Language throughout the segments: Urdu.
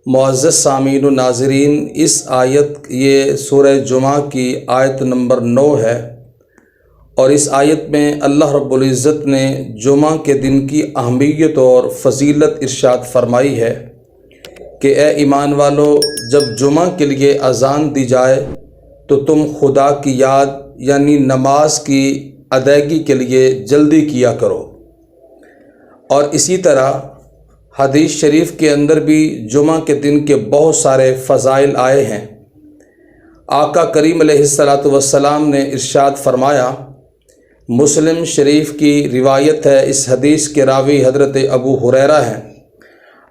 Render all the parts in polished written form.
معزز سامعین و ناظرین، اس آیت یہ سورہ جمعہ کی آیت نمبر 9 ہے، اور اس آیت میں اللہ رب العزت نے جمعہ کے دن کی اہمیت اور فضیلت ارشاد فرمائی ہے کہ اے ایمان والو، جب جمعہ کے لیے اذان دی جائے تو تم خدا کی یاد یعنی نماز کی ادائیگی کے لیے جلدی کیا کرو۔ اور اسی طرح حدیث شریف کے اندر بھی جمعہ کے دن کے بہت سارے فضائل آئے ہیں۔ آقا کریم علیہ السلام نے ارشاد فرمایا، مسلم شریف کی روایت ہے، اس حدیث کے راوی حضرت ابو ہریرہ ہیں۔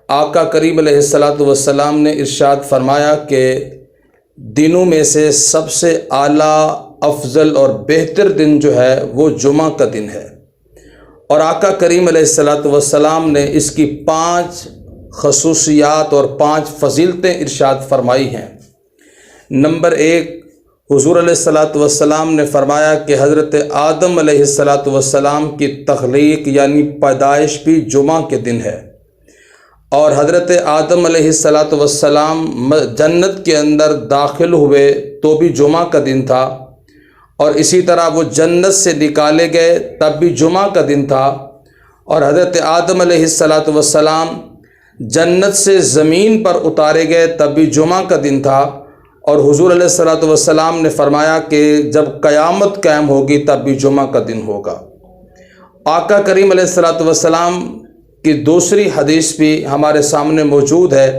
آقا کریم علیہ السلام نے ارشاد فرمایا کہ دنوں میں سے سب سے اعلیٰ، افضل اور بہتر دن جو ہے وہ جمعہ کا دن ہے، اور آقا کریم علیہ السلام نے اس کی 5 خصوصیات اور 5 فضیلتیں ارشاد فرمائی ہیں۔ نمبر 1، حضور علیہ السلام نے فرمایا کہ حضرت آدم علیہ السلام کی تخلیق یعنی پیدائش بھی جمعہ کے دن ہے، اور حضرت آدم علیہ السلام جنت کے اندر داخل ہوئے تو بھی جمعہ کا دن تھا، اور اسی طرح وہ جنت سے نکالے گئے تب بھی جمعہ کا دن تھا، اور حضرت آدم علیہ السلام جنت سے زمین پر اتارے گئے تب بھی جمعہ کا دن تھا، اور حضور علیہ السلام نے فرمایا کہ جب قیامت قائم ہوگی تب بھی جمعہ کا دن ہوگا۔ آقا کریم علیہ السلام کی دوسری حدیث بھی ہمارے سامنے موجود ہے،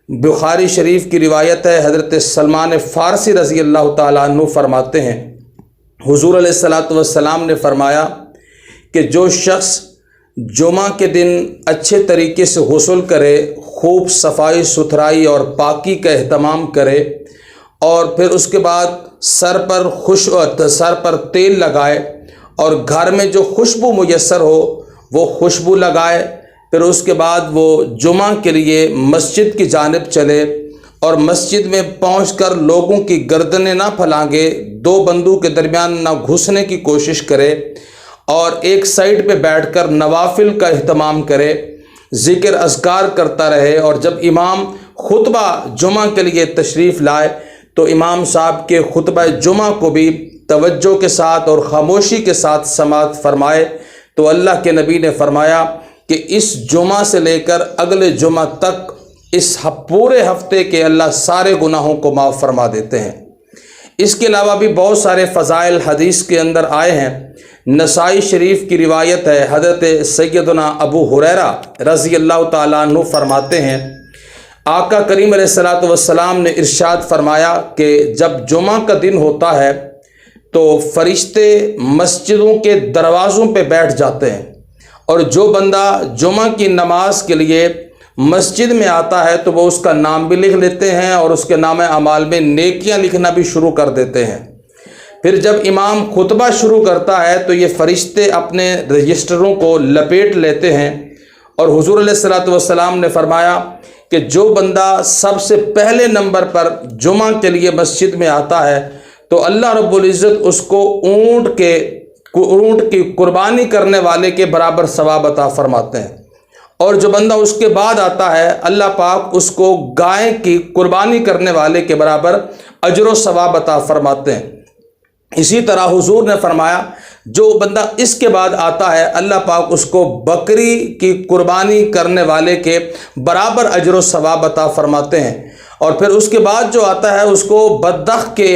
بخاری شریف کی روایت ہے، حضرت سلمان فارسی رضی اللہ تعالیٰ عنہ فرماتے ہیں، حضور علیہ السلام نے فرمایا کہ جو شخص جمعہ کے دن اچھے طریقے سے غسل کرے، خوب صفائی ستھرائی اور پاکی کا اہتمام کرے، اور پھر اس کے بعد سر پر تیل لگائے، اور گھر میں جو خوشبو میسر ہو وہ خوشبو لگائے، پھر اس کے بعد وہ جمعہ کے لیے مسجد کی جانب چلے، اور مسجد میں پہنچ کر لوگوں کی گردنیں نہ پھلانگے، 2 بندوں کے درمیان نہ گھسنے کی کوشش کرے، اور ایک سائڈ پہ بیٹھ کر نوافل کا اہتمام کرے، ذکر اذکار کرتا رہے، اور جب امام خطبہ جمعہ کے لیے تشریف لائے تو امام صاحب کے خطبہ جمعہ کو بھی توجہ کے ساتھ اور خاموشی کے ساتھ سماعت فرمائے۔ تو اللہ کے نبی نے فرمایا کہ اس جمعہ سے لے کر اگلے جمعہ تک اس پورے ہفتے کے اللہ سارے گناہوں کو معاف فرما دیتے ہیں۔ اس کے علاوہ بھی بہت سارے فضائل حدیث کے اندر آئے ہیں۔ نسائی شریف کی روایت ہے، حضرت سیدنا ابو ہریرہ رضی اللہ تعالیٰ عنہ فرماتے ہیں، آقا کریم علیہ السلام نے ارشاد فرمایا کہ جب جمعہ کا دن ہوتا ہے تو فرشتے مسجدوں کے دروازوں پہ بیٹھ جاتے ہیں، اور جو بندہ جمعہ کی نماز کے لیے مسجد میں آتا ہے تو وہ اس کا نام بھی لکھ لیتے ہیں، اور اس کے نام اعمال میں نیکیاں لکھنا بھی شروع کر دیتے ہیں۔ پھر جب امام خطبہ شروع کرتا ہے تو یہ فرشتے اپنے رجسٹروں کو لپیٹ لیتے ہیں، اور حضور علیہ السلام نے فرمایا کہ جو بندہ سب سے پہلے نمبر پر جمعہ کے لیے مسجد میں آتا ہے تو اللہ رب العزت اس کو اونٹ کی قربانی کرنے والے کے برابر ثواب عطا فرماتے ہیں، اور جو بندہ اس کے بعد آتا ہے اللہ پاک اس کو گائے کی قربانی کرنے والے کے برابر اجر و ثواب عطا فرماتے ہیں۔ اسی طرح حضور نے فرمایا جو بندہ اس کے بعد آتا ہے اللہ پاک اس کو بکری کی قربانی کرنے والے کے برابر اجر و ثواب عطا فرماتے ہیں، اور پھر اس کے بعد جو آتا ہے اس کو بدخ کے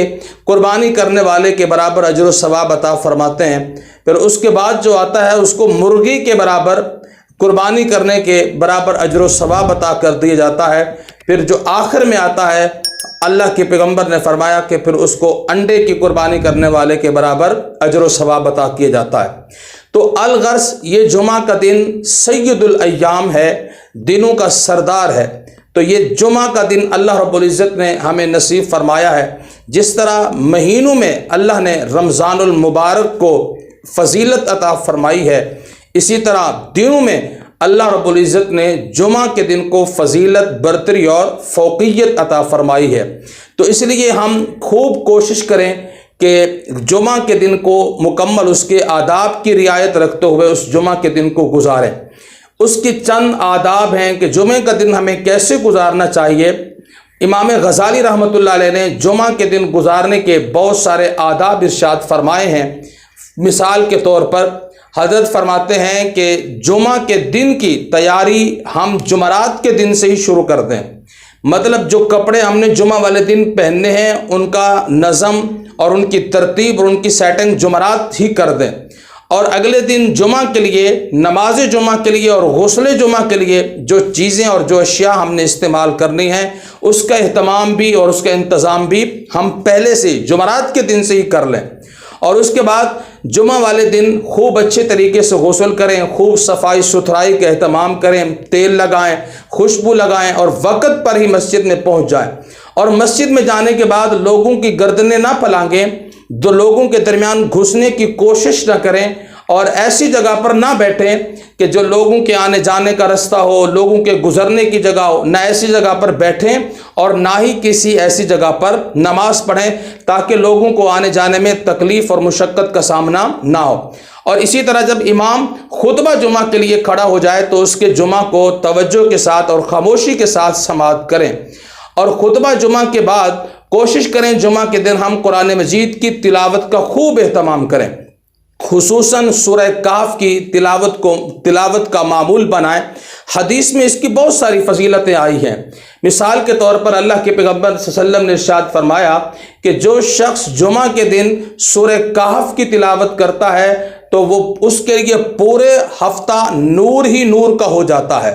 قربانی کرنے والے کے برابر اجر و ثواب عطا فرماتے ہیں، پھر اس کے بعد جو آتا ہے اس کو مرغی کے برابر قربانی کرنے کے برابر اجر و ثواب عطا کر دیا جاتا ہے، پھر جو آخر میں آتا ہے اللہ کے پیغمبر نے فرمایا کہ پھر اس کو انڈے کی قربانی کرنے والے کے برابر اجر و ثواب عطا کیا جاتا ہے۔ تو الغرض یہ جمعہ کا دن سید الایام ہے، دنوں کا سردار ہے، تو یہ جمعہ کا دن اللہ رب العزت نے ہمیں نصیب فرمایا ہے۔ جس طرح مہینوں میں اللہ نے رمضان المبارک کو فضیلت عطا فرمائی ہے، اسی طرح دنوں میں اللہ رب العزت نے جمعہ کے دن کو فضیلت، برتری اور فوقیت عطا فرمائی ہے۔ تو اس لیے ہم خوب کوشش کریں کہ جمعہ کے دن کو مکمل اس کے آداب کی رعایت رکھتے ہوئے اس جمعہ کے دن کو گزاریں۔ اس کی چند آداب ہیں کہ جمعے کا دن ہمیں کیسے گزارنا چاہیے۔ امام غزالی رحمۃ اللہ علیہ نے جمعہ کے دن گزارنے کے بہت سارے آداب ارشاد فرمائے ہیں۔ مثال کے طور پر حضرت فرماتے ہیں کہ جمعہ کے دن کی تیاری ہم جمعرات کے دن سے ہی شروع کر دیں، مطلب جو کپڑے ہم نے جمعہ والے دن پہننے ہیں ان کا نظم اور ان کی ترتیب اور ان کی سیٹنگ جمعرات ہی کر دیں، اور اگلے دن جمعہ کے لیے، نماز جمعہ کے لیے اور غسل جمعہ کے لیے جو چیزیں اور جو اشیاء ہم نے استعمال کرنی ہیں اس کا اہتمام بھی اور اس کا انتظام بھی ہم پہلے سے جمعرات کے دن سے ہی کر لیں، اور اس کے بعد جمعہ والے دن خوب اچھے طریقے سے غسل کریں، خوب صفائی ستھرائی کا اہتمام کریں، تیل لگائیں، خوشبو لگائیں اور وقت پر ہی مسجد میں پہنچ جائیں، اور مسجد میں جانے کے بعد لوگوں کی گردنیں نہ پلانگیں، دو لوگوں کے درمیان گھسنے کی کوشش نہ کریں، اور ایسی جگہ پر نہ بیٹھیں کہ جو لوگوں کے آنے جانے کا رستہ ہو، لوگوں کے گزرنے کی جگہ ہو، نہ ایسی جگہ پر بیٹھیں اور نہ ہی کسی ایسی جگہ پر نماز پڑھیں تاکہ لوگوں کو آنے جانے میں تکلیف اور مشقت کا سامنا نہ ہو۔ اور اسی طرح جب امام خطبہ جمعہ کے لیے کھڑا ہو جائے تو اس کے جمعہ کو توجہ کے ساتھ اور خاموشی کے ساتھ سماعت کریں، اور خطبہ جمعہ کے بعد کوشش کریں جمعہ کے دن ہم قرآن مجید کی تلاوت کا خوب اہتمام کریں، خصوصاً سورہ کہف کی تلاوت کا معمول بنائیں۔ حدیث میں اس کی بہت ساری فضیلتیں آئی ہیں۔ مثال کے طور پر اللہ کے پیغمبر صلی اللہ علیہ وسلم نے ارشاد فرمایا کہ جو شخص جمعہ کے دن سورہ کہف کی تلاوت کرتا ہے تو وہ اس کے لیے پورے ہفتہ نور ہی نور کا ہو جاتا ہے،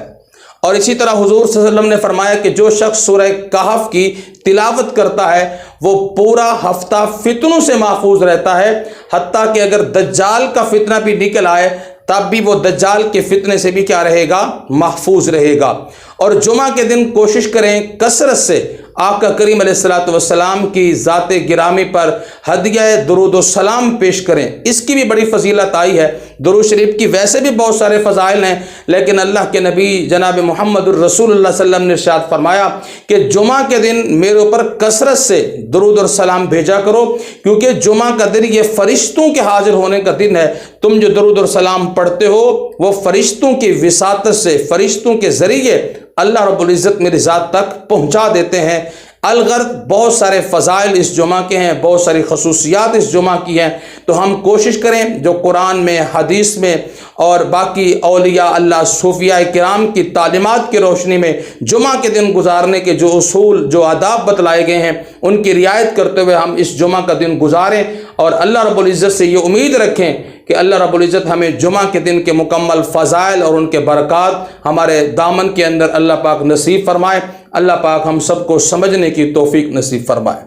اور اسی طرح حضور صلی اللہ علیہ وسلم نے فرمایا کہ جو شخص سورہ کہف کی تلاوت کرتا ہے وہ پورا ہفتہ فتنوں سے محفوظ رہتا ہے، حتیٰ کہ اگر دجال کا فتنہ بھی نکل آئے تب بھی وہ دجال کے فتنے سے بھی کیا رہے گا؟ محفوظ رہے گا۔ اور جمعہ کے دن کوشش کریں کثرت سے آقا کریم علیہ الصلوۃ والسلام کی ذات گرامی پر ہدیہ درود و سلام پیش کریں۔ اس کی بھی بڑی فضیلت آئی ہے۔ درود شریف کی ویسے بھی بہت سارے فضائل ہیں، لیکن اللہ کے نبی جناب محمد الرسول اللہ صلی اللہ علیہ وسلم نے ارشاد فرمایا کہ جمعہ کے دن میرے اوپر کثرت سے درود اور سلام بھیجا کرو، کیونکہ جمعہ کا دن یہ فرشتوں کے حاضر ہونے کا دن ہے۔ تم جو درود اور سلام پڑھتے ہو وہ فرشتوں کی وساطت سے، فرشتوں کے ذریعے اللہ رب العزت میری ذات تک پہنچا دیتے ہیں۔ الغرض بہت سارے فضائل اس جمعہ کے ہیں، بہت ساری خصوصیات اس جمعہ کی ہیں، تو ہم کوشش کریں جو قرآن میں، حدیث میں اور باقی اولیاء اللہ صوفیاء کرام کی تعلیمات کی روشنی میں جمعہ کے دن گزارنے کے جو اصول، جو آداب بتلائے گئے ہیں ان کی رعایت کرتے ہوئے ہم اس جمعہ کا دن گزاریں، اور اللہ رب العزت سے یہ امید رکھیں کہ اللہ رب العزت ہمیں جمعہ کے دن کے مکمل فضائل اور ان کے برکات ہمارے دامن کے اندر اللہ پاک نصیب فرمائے۔ اللہ پاک ہم سب کو سمجھنے کی توفیق نصیب فرمائے۔